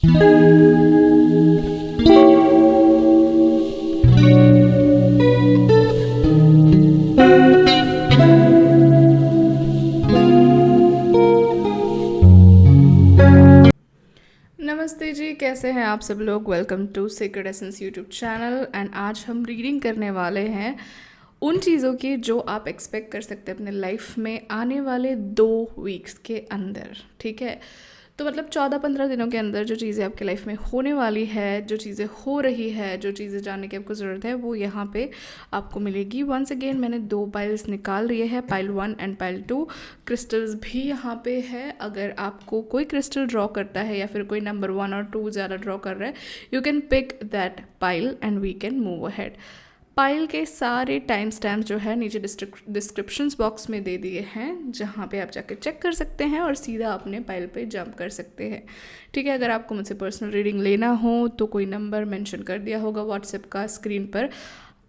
नमस्ते जी, कैसे हैं आप सब लोग। Welcome to secret essence YouTube channel. And आज हम रीडिंग करने वाले हैं उन चीज़ों की जो आप एक्सपेक्ट कर सकते हैं अपने लाइफ में आने वाले 2 वीक्स के अंदर। ठीक है, तो मतलब 14-15 दिनों के अंदर जो चीज़ें आपके लाइफ में होने वाली है, जो चीज़ें हो रही है, जो चीज़ें जानने की आपको ज़रूरत है, वो यहाँ पे आपको मिलेगी। वंस अगेन मैंने 2 पाइल्स निकाल लिए हैं, पाइल 1 एंड पाइल 2। क्रिस्टल्स भी यहाँ पे है। अगर आपको कोई क्रिस्टल ड्रॉ करता है या फिर कोई नंबर 1 और 2 ज़्यादा ड्रॉ कर रहा है, you can pick that pile and we can move ahead. Pile के सारे टाइम स्टैम्प जो है नीचे डिस्क्रिप्शन बॉक्स में दे दिए हैं, जहाँ पे आप जाकर चेक कर सकते हैं और सीधा अपने पाइल पे जंप कर सकते हैं। ठीक है, अगर आपको मुझसे पर्सनल रीडिंग लेना हो तो कोई नंबर मेंशन कर दिया होगा व्हाट्सएप का स्क्रीन पर,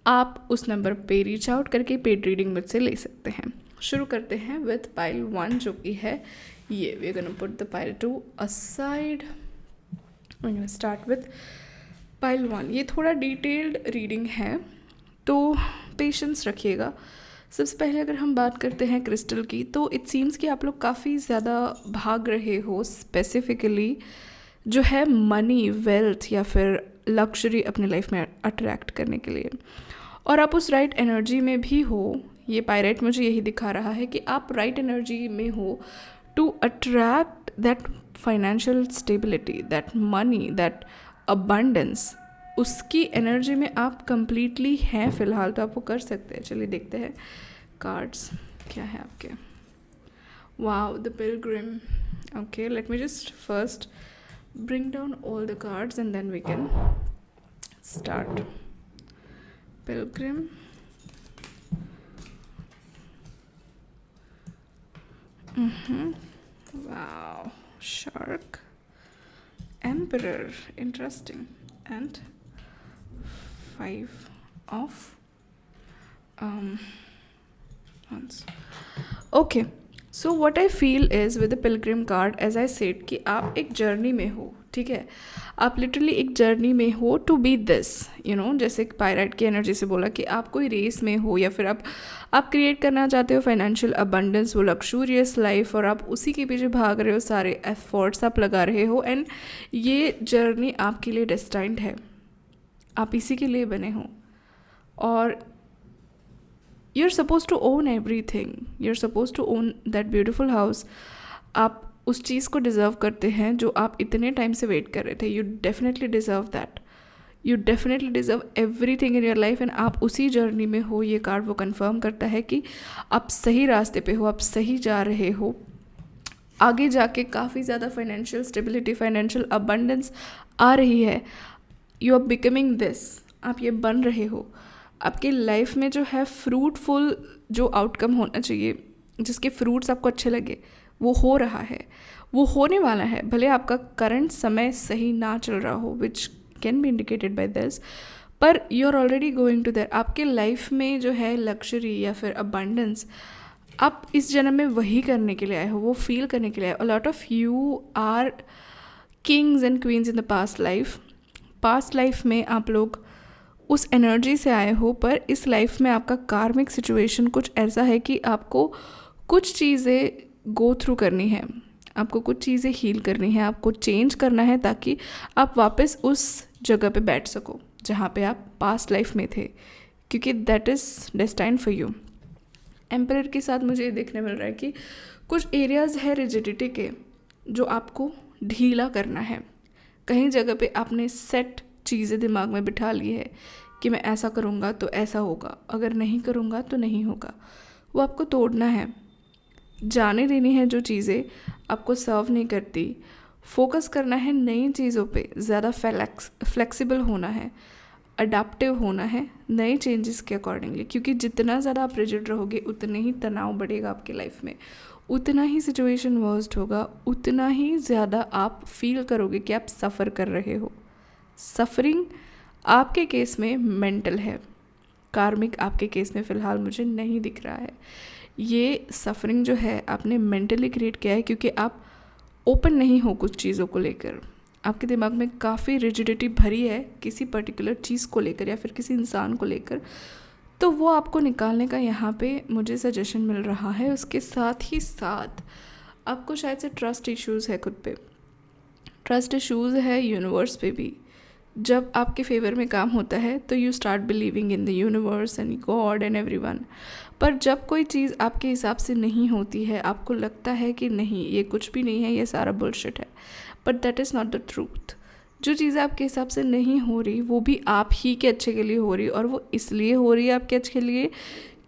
आप उस नंबर पे रीच आउट करके पेड रीडिंग मुझसे ले सकते हैं। शुरू करते हैं विथ पाइल 1 जो कि है ये। We are gonna put the pile 2 aside and start with pile 1। ये थोड़ा डिटेल्ड रीडिंग है तो पेशेंस रखिएगा। सबसे पहले अगर हम बात करते हैं क्रिस्टल की, तो इट सीम्स कि आप लोग काफ़ी ज़्यादा भाग रहे हो स्पेसिफिकली जो है मनी, वेल्थ या फिर लग्जरी अपने लाइफ में अट्रैक्ट करने के लिए, और आप उस राइट एनर्जी में भी हो। ये पायरेट मुझे यही दिखा रहा है कि आप राइट एनर्जी में हो to attract that financial stability, that money, that abundance. उसकी एनर्जी में आप कंप्लीटली हैं फ़िलहाल, तो आप वो कर सकते हैं। चलिए देखते हैं कार्ड्स क्या है आपके। Wow, the Pilgrim. Okay, let me just first bring down all the cards and then we can start. Pilgrim, wow, shark, emperor, interesting, and 5 of wands. Okay, so what I feel is with the pilgrim card, as I said कि आप एक journey में हो। ठीक है, आप literally एक journey में हो to be this, you know, जैसे पायराइट की एनर्जी से बोला कि आप कोई रेस में हो या फिर आप क्रिएट करना चाहते हो फाइनेंशियल अबंडेंस, वो लक्सूरियस लाइफ, और आप उसी के पीछे भाग रहे हो, सारे एफर्ट्स आप लगा रहे हो। एंड ये जर्नी आपके लिए डेस्टाइंड है, आप इसी के लिए बने हो। और you're supposed to own everything, you're supposed to own that beautiful house। आप उस चीज़ को डिज़र्व करते हैं जो आप इतने टाइम से वेट कर रहे थे। You definitely deserve that, you definitely deserve everything in your life, and आप उसी जर्नी में हो। ये कार्ड वो कंफर्म करता है कि आप सही रास्ते पे हो, आप सही जा रहे हो। आगे जाके काफ़ी ज़्यादा फाइनेंशियल स्टेबिलिटी, फाइनेंशियल अबंडेंस आ रही है। यू आर बिकमिंग दिस, आप ये बन रहे हो। आपकी लाइफ में जो है फ्रूटफुल जो आउटकम होना चाहिए, जिसके फ्रूट्स आपको अच्छे लगे, वो हो रहा है, वो होने वाला है। भले आपका करंट समय सही ना चल रहा हो, which can be indicated by this, पर you are already going to there. आपके लाइफ में जो है लग्जरी या फिर अबंडेंस, आप इस जन्म में वही करने के लिए आए हो, वो फील करने के लिए आए हो। Lot of you are kings and queens in the past life. Past life में आप लोग उस एनर्जी से आए हो, पर इस लाइफ में आपका कार्मिक सिचुएशन कुछ ऐसा है कि आपको कुछ चीज़ें गो थ्रू करनी है, आपको कुछ चीज़ें हील करनी है, आपको चेंज करना है, ताकि आप वापस उस जगह पे बैठ सको जहाँ पे आप पास्ट लाइफ में थे, क्योंकि that is destined for you. Emperor के साथ मुझे ये देखने मिल रहा है कि कुछ एरियाज़ है रिजिडिटी के जो आपको ढीला करना है। कहीं जगह पे आपने सेट चीज़ें दिमाग में बिठा ली है कि मैं ऐसा करूँगा तो ऐसा होगा, अगर नहीं करूँगा तो नहीं होगा। वो आपको तोड़ना है, जाने देनी है जो चीज़ें आपको सर्व नहीं करती। फोकस करना है नई चीज़ों पे, ज़्यादा फ्लेक्सिबल होना है, अडाप्टिव होना है नए चेंजेस के अकॉर्डिंगली, क्योंकि जितना ज़्यादा आप रिजिड रहोगे उतने ही तनाव बढ़ेगा आपके लाइफ में, उतना ही सिचुएशन वर्स्ट होगा, उतना ही ज़्यादा आप फील करोगे कि आप सफ़र कर रहे हो। सफरिंग आपके केस में मेंटल है, कार्मिक आपके केस में फ़िलहाल मुझे नहीं दिख रहा है। ये सफरिंग जो है आपने मेंटली क्रिएट किया है, क्योंकि आप ओपन नहीं हो कुछ चीज़ों को लेकर। आपके दिमाग में काफ़ी रिजिडिटी भरी है किसी पर्टिकुलर चीज़ को लेकर या फिर किसी इंसान को लेकर, तो वो आपको निकालने का यहाँ पे मुझे सजेशन मिल रहा है। उसके साथ ही साथ आपको शायद से ट्रस्ट इश्यूज़ है खुद पे, ट्रस्ट इश्यूज़ है यूनिवर्स पे भी। जब आपके फेवर में काम होता है तो you start believing in the universe and God and everyone. पर जब कोई चीज़ आपके हिसाब से नहीं होती है, आपको लगता है कि नहीं ये कुछ भी नहीं है, ये सारा बुलशिट है, but that is not the truth. जो चीज़ें आपके हिसाब से नहीं हो रही वो भी आप ही के अच्छे के लिए हो रही, और वो इसलिए हो रही है आपके अच्छे के लिए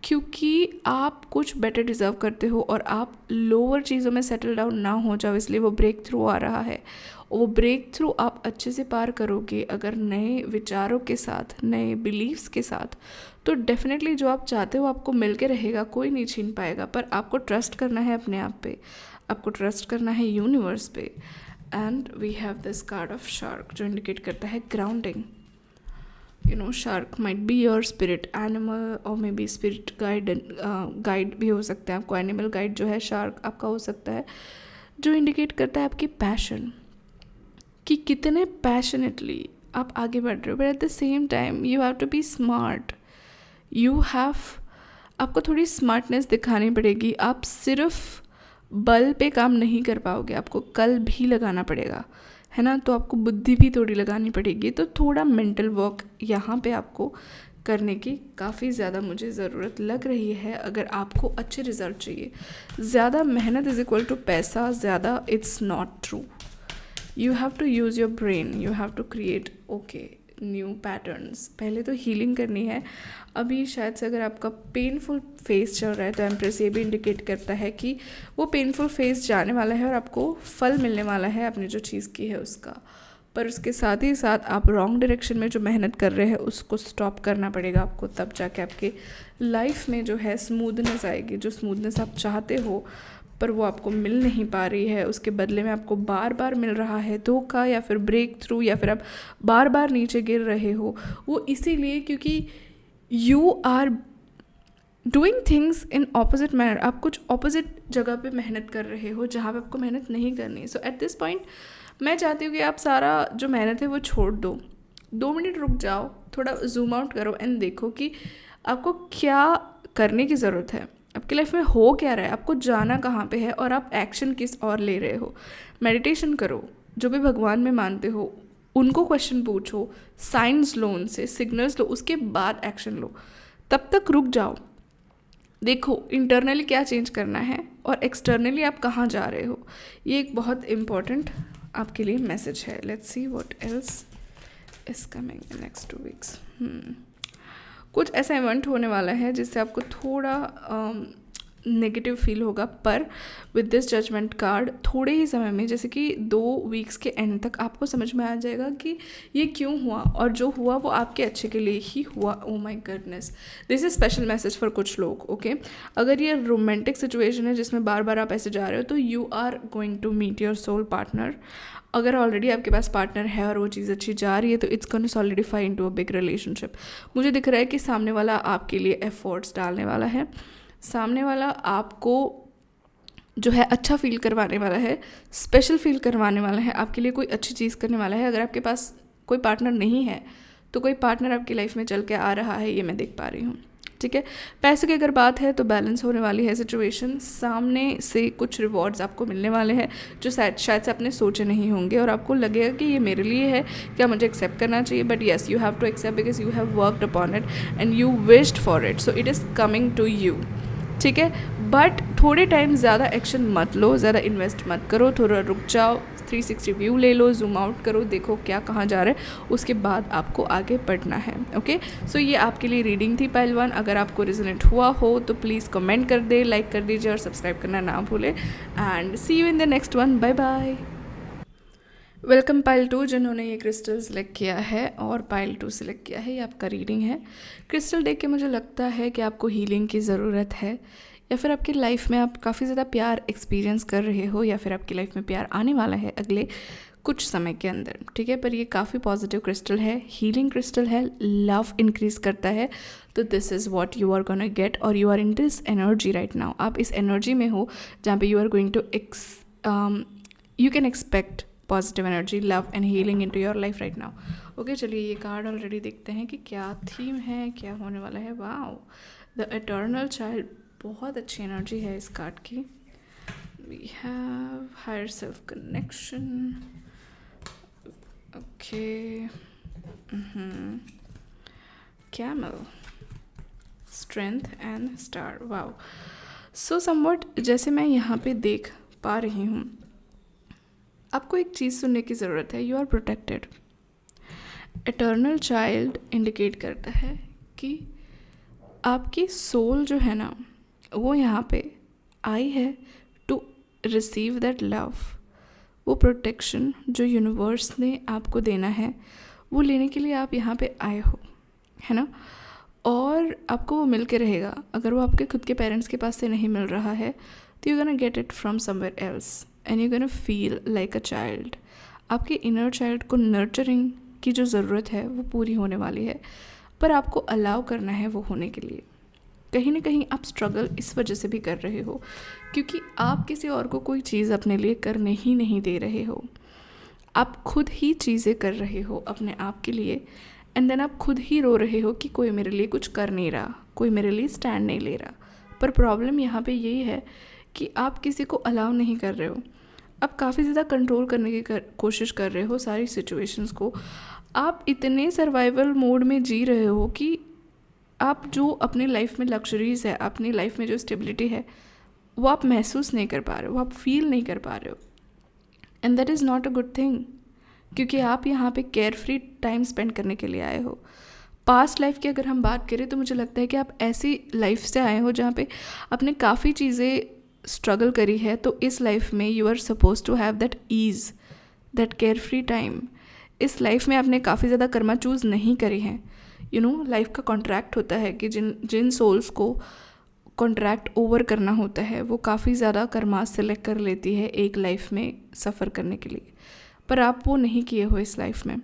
क्योंकि आप कुछ बेटर डिज़र्व करते हो और आप लोअर चीज़ों में सेटल डाउन ना हो जाओ, इसलिए वो ब्रेक थ्रू आ रहा है। वो ब्रेक थ्रू आप अच्छे से पार करोगे अगर नए विचारों के साथ, नए बिलीव्स के साथ, तो डेफिनेटली जो आप चाहते हो आपको मिल के रहेगा, कोई नहीं छीन पाएगा। पर आपको ट्रस्ट करना है अपने आप पे, आपको ट्रस्ट करना है यूनिवर्स पे। And we have this card of shark जो इंडिकेट करता है grounding. You know, shark might be your spirit animal और मे बी स्पिरिट गाइड भी हो सकते हैं। आपको एनिमल गाइड जो है शार्क आपका हो सकता है, जो इंडिकेट करता है आपकी पैशन, कि कितने पैशनेटली आप आगे बढ़ रहे हो। But at the same time you have to be smart, आपको थोड़ी स्मार्टनेस दिखानी पड़ेगी। आप सिर्फ बल पे काम नहीं कर पाओगे, आपको कल भी लगाना पड़ेगा, है ना। तो आपको बुद्धि भी थोड़ी लगानी पड़ेगी। तो थोड़ा मेंटल वर्क यहाँ पे आपको करने की काफ़ी ज़्यादा मुझे ज़रूरत लग रही है अगर आपको अच्छे रिजल्ट चाहिए। ज़्यादा मेहनत इज़ इक्वल टू पैसा, ज़्यादा it's not true. You have to use your brain, you have to create new patterns. पहले तो हीलिंग करनी है। अभी शायद से अगर आपका पेनफुल फेस चल रहा है तो एम्प्रेस ये भी इंडिकेट करता है कि वो पेनफुल फेस जाने वाला है और आपको फल मिलने वाला है आपने जो चीज़ की है उसका। पर उसके साथ ही साथ आप रॉन्ग डायरेक्शन में जो मेहनत कर रहे हैं उसको स्टॉप करना पड़ेगा आपको, तब जाके आपके लाइफ में जो है स्मूथनेस आएगी। जो स्मूथनेस आप चाहते हो पर वो आपको मिल नहीं पा रही है, उसके बदले में आपको बार बार मिल रहा है धोखा या फिर ब्रेक थ्रू, या फिर आप बार बार नीचे गिर रहे हो। वो इसीलिए क्योंकि you are doing things in opposite manner. आप कुछ ऑपोजिट जगह पे मेहनत कर रहे हो जहाँ पे आपको मेहनत नहीं करनी। सो एट दिस पॉइंट मैं चाहती हूँ कि आप सारा जो मेहनत है वो छोड़ दो, 2 मिनट रुक जाओ, थोड़ा जूम आउट करो एंड देखो कि आपको क्या करने की ज़रूरत है, आपकी लाइफ में हो क्या रहा है, आपको जाना कहाँ पे है और आप एक्शन किस और ले रहे हो। मेडिटेशन करो, जो भी भगवान में मानते हो उनको क्वेश्चन पूछो, साइंस लो, उनसे सिग्नल्स लो, उसके बाद एक्शन लो। तब तक रुक जाओ, देखो इंटरनली क्या चेंज करना है और एक्सटर्नली आप कहाँ जा रहे हो। ये एक बहुत इम्पॉर्टेंट आपके लिए मैसेज है। Let's see what else is coming in next 2 weeks. कुछ ऐसा इवेंट होने वाला है जिससे आपको थोड़ा नेगेटिव फील होगा, पर विद दिस जजमेंट कार्ड थोड़े ही समय में, जैसे कि 2 वीक्स के एंड तक आपको समझ में आ जाएगा कि ये क्यों हुआ, और जो हुआ वो आपके अच्छे के लिए ही हुआ। Oh my goodness, this is special message for कुछ लोग। ओके, अगर ये रोमांटिक सिचुएशन है जिसमें बार बार आप ऐसे जा रहे हो तो you are going to meet your soul partner. अगर ऑलरेडी आपके पास पार्टनर है और वो चीज़ अच्छी जा रही है तो it's gonna solidify into a big relationship. मुझे दिख रहा है कि सामने वाला आपके लिए एफर्ट्स डालने वाला है, सामने वाला आपको जो है अच्छा फील करवाने वाला है, स्पेशल फील करवाने वाला है, आपके लिए कोई अच्छी चीज़ करने वाला है। अगर आपके पास कोई पार्टनर नहीं है तो कोई पार्टनर आपकी लाइफ में चल के आ रहा है, ये मैं देख पा रही हूँ। ठीक है, पैसे की अगर बात है तो बैलेंस होने वाली है सिचुएशन। सामने से कुछ रिवॉर्ड्स आपको मिलने वाले हैं जो शायद से आपने सोचे नहीं होंगे, और आपको लगेगा कि ये मेरे लिए है, क्या मुझे एक्सेप्ट करना चाहिए। But yes, you have to accept because you have worked upon it and you wished for it, so it is coming to you. ठीक है, बट थोड़े टाइम ज़्यादा एक्शन मत लो, ज़्यादा इन्वेस्ट मत करो, थोड़ा रुक जाओ, 360 व्यू ले लो, जूम आउट करो, देखो क्या कहाँ जा रहा है, उसके बाद आपको आगे बढ़ना है। ओके, सो ये आपके लिए रीडिंग थी पाइल 1। अगर आपको रिजोनेट हुआ हो तो प्लीज़ कमेंट कर दे, लाइक कर दीजिए और सब्सक्राइब करना ना भूले। And see you in the next one, bye bye. Welcome pile 2 जिन्होंने ये क्रिस्टल सेलेक्ट किया है और पाइल 2 सेलेक्ट किया है, ये आपका रीडिंग है। क्रिस्टल देख के मुझे लगता है कि आपको हीलिंग की ज़रूरत है, या फिर आपकी लाइफ में आप काफ़ी ज़्यादा प्यार एक्सपीरियंस कर रहे हो, या फिर आपकी लाइफ में प्यार आने वाला है अगले कुछ समय के अंदर। ठीक है, पर ये काफ़ी पॉजिटिव क्रिस्टल है, हीलिंग क्रिस्टल है, लव इंक्रीज करता है। तो this is what you are gonna get, और you are in this energy right now. आप इस एनर्जी में हो जहाँ पे you are going to you can expect positive energy, love and healing into your life right now. Okay, चलिए ये card already देखते हैं कि क्या थीम है, क्या होने वाला है। वाओ, द इटर्नल चाइल्ड, बहुत अच्छी एनर्जी है इस कार्ड की। We have higher self connection, okay, camel, strength and star. Wow, so somewhat जैसे मैं यहाँ पे देख पा रही हूँ, आपको एक चीज़ सुनने की ज़रूरत है, you are protected. Eternal child indicate करता है कि आपकी सोल जो है ना, वो यहाँ पे आई है टू रिसीव दैट लव। वो प्रोटेक्शन जो यूनिवर्स ने आपको देना है, वो लेने के लिए आप यहाँ पे आए हो, है ना। और आपको वो मिल के रहेगा। अगर वो आपके खुद के पेरेंट्स के पास से नहीं मिल रहा है, तो you gonna get it from somewhere else and you gonna feel like a child. आपके इनर चाइल्ड को नर्चरिंग की जो ज़रूरत है वो पूरी होने वाली है, पर आपको अलाउ करना है वो होने के लिए। कहीं ना कहीं आप स्ट्रगल इस वजह से भी कर रहे हो क्योंकि आप किसी और को कोई चीज़ अपने लिए करने ही नहीं दे रहे हो। आप खुद ही चीज़ें कर रहे हो अपने आप के लिए, एंड देन आप खुद ही रो रहे हो कि कोई मेरे लिए कुछ कर नहीं रहा, कोई मेरे लिए स्टैंड नहीं ले रहा। पर प्रॉब्लम यहाँ पे यही है कि आप किसी को अलाउ नहीं कर रहे हो। आप काफ़ी ज़्यादा कंट्रोल करने की कोशिश कर रहे हो सारी सिचुएशंस को। आप इतने सर्वाइवल मोड में जी रहे हो कि आप जो अपने लाइफ में लग्जरीज़ है, अपनी लाइफ में जो स्टेबिलिटी है, वो आप महसूस नहीं कर पा रहे हो, वो आप फील नहीं कर पा रहे हो। And that is not a good thing, क्योंकि आप यहाँ पे केयर फ्री टाइम स्पेंड करने के लिए आए हो। पास्ट लाइफ की अगर हम बात करें तो मुझे लगता है कि आप ऐसी लाइफ से आए हो जहाँ पे आपने काफ़ी चीज़ें स्ट्रगल करी है, तो इस लाइफ में you are suppose to have that ease, that care free time. इस लाइफ में आपने काफ़ी ज़्यादा कर्मा चूज़ नहीं करी हैं। यू नो, लाइफ का कॉन्ट्रैक्ट होता है कि जिन सोल्स को कॉन्ट्रैक्ट ओवर करना होता है, वो काफ़ी ज़्यादा कर्मास सेलेक्ट कर लेती है एक लाइफ में सफ़र करने के लिए। पर आप वो नहीं किए हो इस लाइफ में।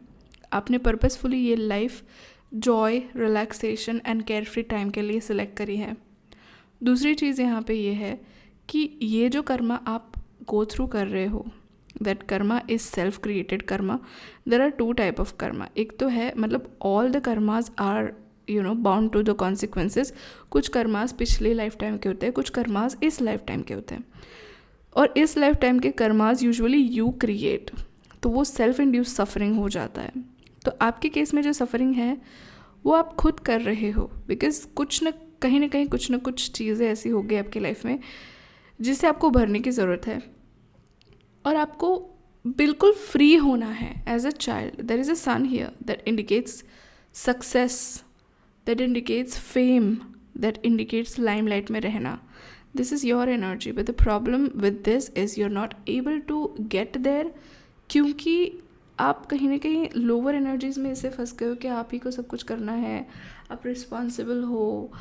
आपने पर्पसफुली ये life Joy, relaxation and care free time के लिए सिलेक्ट करी है। दूसरी चीज़ यहाँ पे ये है कि ये जो कर्मा आप गो थ्रू कर रहे हो, that karma is self created karma. There are two type of karma. एक तो है, मतलब all the karmas are bound to the consequences. कुछ कर्माज पिछले लाइफ टाइम के होते हैं, कुछ कर्माज इस लाइफ टाइम के होते हैं, और इस लाइफ टाइम के कर्माज यूजुअली यू क्रिएट, तो वो सेल्फ इंड्यूस सफरिंग हो जाता है। तो आपके केस में जो सफरिंग है वो आप खुद कर रहे हो, बिकॉज कुछ न कहीं कुछ न कुछ चीज़ें ऐसी हो गई आपकी लाइफ में जिससे आपको भरने की ज़रूरत है, और आपको बिल्कुल फ्री होना है as a child. There is a sun here that indicates success, that indicates fame, that indicates limelight में रहना। This is your energy, but the problem with this is you are not able to get there, क्योंकि आप कहीं ना कहीं lower energies में ऐसे फंस गए हो कि आप ही को सब कुछ करना है, आप रिस्पॉन्सिबल हो,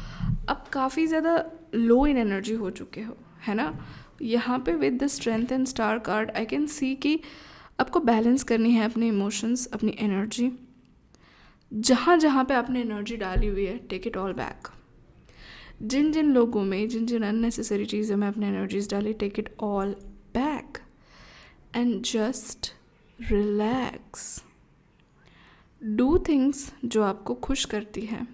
आप काफ़ी ज़्यादा लो इन एनर्जी हो चुके हो, है ना। यहाँ पे with the strength and star card I can see कि आपको बैलेंस करनी है अपने इमोशंस, अपनी एनर्जी। जहाँ जहाँ पे आपने एनर्जी डाली हुई है, टेक इट ऑल बैक। जिन जिन लोगों में, जिन जिन अननेसेसरी चीज़ों में आपने एनर्जीज डाली, take it all back and just relax. Do things जो आपको खुश करती है।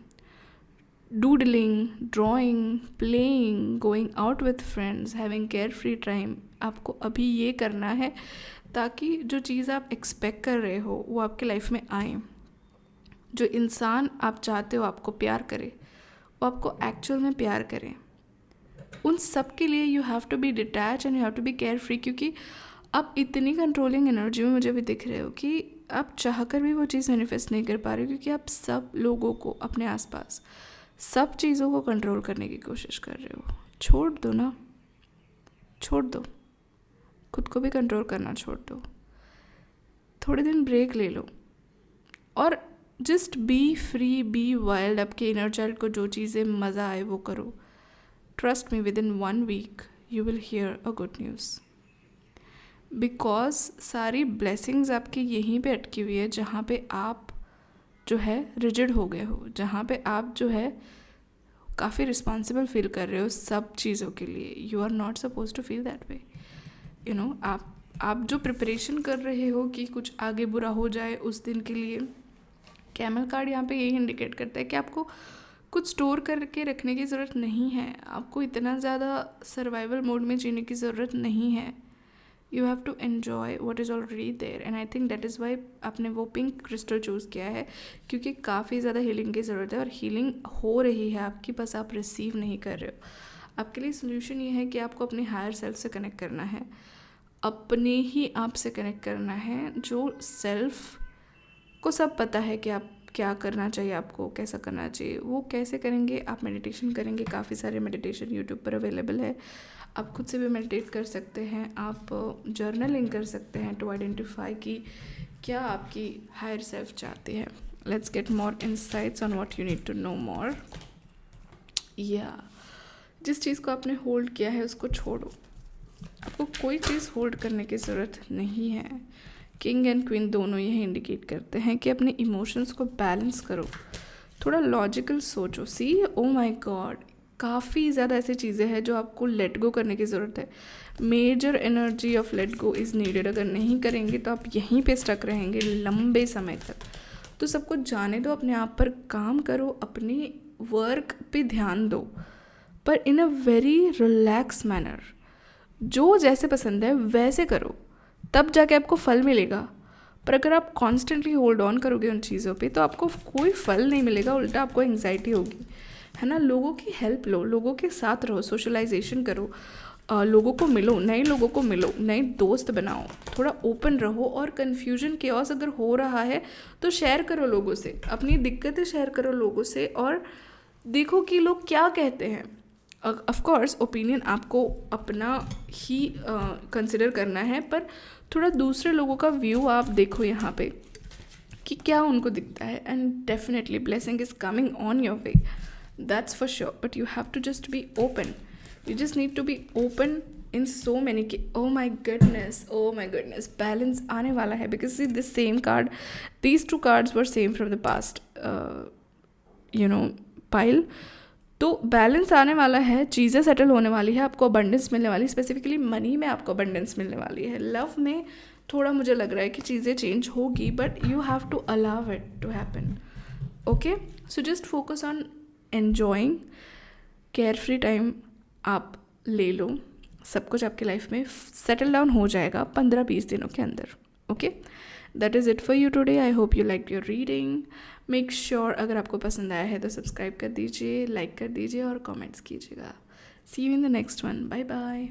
Doodling, drawing, playing, going out with friends, having care free time. आपको अभी ये करना है ताकि जो चीज़ आप एक्सपेक्ट कर रहे हो वो आपके लाइफ में आए। जो इंसान आप चाहते हो आपको प्यार करे, वो आपको एक्चुअल में प्यार करे। उन सब के लिए you have to be detach and you have to be care free, क्योंकि आप इतनी कंट्रोलिंग एनर्जी में मुझे भी दिख रहे हो कि आप चाहकर भी वो चीज़ मैनिफेस्ट नहीं कर पा रहे हो, क्योंकि आप सब लोगों को, अपने आसपास सब चीज़ों को कंट्रोल करने की कोशिश कर रहे हो। छोड़ दो ना, छोड़ दो, खुद को भी कंट्रोल करना छोड़ दो। थोड़े दिन ब्रेक ले लो और just be free, be wild. आपके इनर चाइल्ड को जो चीज़ें मज़ा आए वो करो। Trust me, within 1 week you will hear a good news, because सारी ब्लेसिंग्स आपकी यहीं पे अटकी हुई है जहाँ पे आप जो है रिजिड हो गए हो, जहाँ पे आप जो है काफ़ी रिस्पॉन्सिबल फील कर रहे हो सब चीज़ों के लिए। You are not suppose to feel that way. आप आप जो प्रिपरेशन कर रहे हो कि कुछ आगे बुरा हो जाए उस दिन के लिए, कैमल कार्ड यहाँ पे यही इंडिकेट करता है कि आपको कुछ स्टोर करके रखने की ज़रूरत नहीं है, आपको इतना ज़्यादा सर्वाइवल मोड में जीने की ज़रूरत नहीं है. You have to enjoy what is already there, and I think that is why आपने वो पिंक क्रिस्टल चूज़ किया है, क्योंकि काफ़ी ज़्यादा हीलिंग की ज़रूरत है और हीलिंग हो रही है आपकी, बस आप रिसीव नहीं कर रहे हो. आपके लिए सोल्यूशन ये है कि आपको अपने हायर सेल्फ से कनेक्ट करना है, अपने ही आप से कनेक्ट करना है, जो सेल्फ को सब पता है कि आप क्या करना चाहिए, आपको कैसा करना चाहिए. वो कैसे करेंगे, आप मेडिटेशन करेंगे, काफ़ी सारे मेडिटेशन यूट्यूब पर अवेलेबल है, आप खुद से भी मेडिटेट कर सकते हैं, आप जर्नलिंग कर सकते हैं टू आइडेंटिफाई कि क्या आपकी हायर सेल्फ चाहती है. Let's get more insights on what you need to know more. या जिस चीज़ को आपने होल्ड किया है उसको छोड़ो, आपको कोई चीज़ होल्ड करने की ज़रूरत नहीं है. किंग एंड क्वीन दोनों यही इंडिकेट करते हैं कि अपने इमोशंस को बैलेंस करो, थोड़ा लॉजिकल सोचो. सी ओ माय गॉड, काफ़ी ज़्यादा ऐसी चीज़ें हैं जो आपको लेट गो करने की ज़रूरत है. Major energy of let go is needed. अगर नहीं करेंगे तो आप यहीं पे स्टक रहेंगे लंबे समय तक. तो सब कुछ जाने दो, अपने आप पर काम करो, अपने वर्क पे ध्यान दो, पर इन अ वेरी रिलैक्स मैनर. जो जैसे पसंद है वैसे करो, तब जाके आपको फल मिलेगा. पर अगर आप कॉन्स्टेंटली होल्ड ऑन करोगे उन चीज़ों पे तो आपको कोई फल नहीं मिलेगा, उल्टा आपको एंग्जाइटी होगी, है ना. लोगों की हेल्प लो, लोगों के साथ रहो, सोशलाइजेशन करो, लोगों को मिलो, नए लोगों को मिलो, नए दोस्त बनाओ, थोड़ा ओपन रहो. और कन्फ्यूजन केओस अगर हो रहा है तो शेयर करो लोगों से, अपनी दिक्कतें शेयर करो लोगों से, और देखो कि लोग क्या कहते हैं. ऑफ कोर्स ओपिनियन आपको अपना ही कंसिडर करना है, पर थोड़ा दूसरे लोगों का व्यू आप देखो यहाँ पे कि क्या उनको दिखता है. And definitely blessing is coming on your way, that's for sure. But you have to just be open, you just need to be open in so many oh my goodness, balance आने वाला है. because see this same card, these two cards were same from the past pile. तो balance आने वाला है, चीज़ें settle होने वाली है, आपको अबंडेंस मिलने वाली है, स्पेसिफिकली मनी में आपको अबंडेंस मिलने वाली है. लव में थोड़ा मुझे लग रहा है कि चीज़ें चेंज होगी, but you have to allow it to happen. Okay, so just focus on enjoying. Care free time आप ले लो, सब कुछ आपकी लाइफ में सेटल डाउन हो जाएगा 15-20 दिनों के अंदर. Okay, that is it for you today. I hope you like your reading. Make sure अगर आपको पसंद आया है तो सब्सक्राइब कर दीजिए, लाइक कर दीजिए और कमेंट्स कीजिएगा. See you in the next one. Bye bye.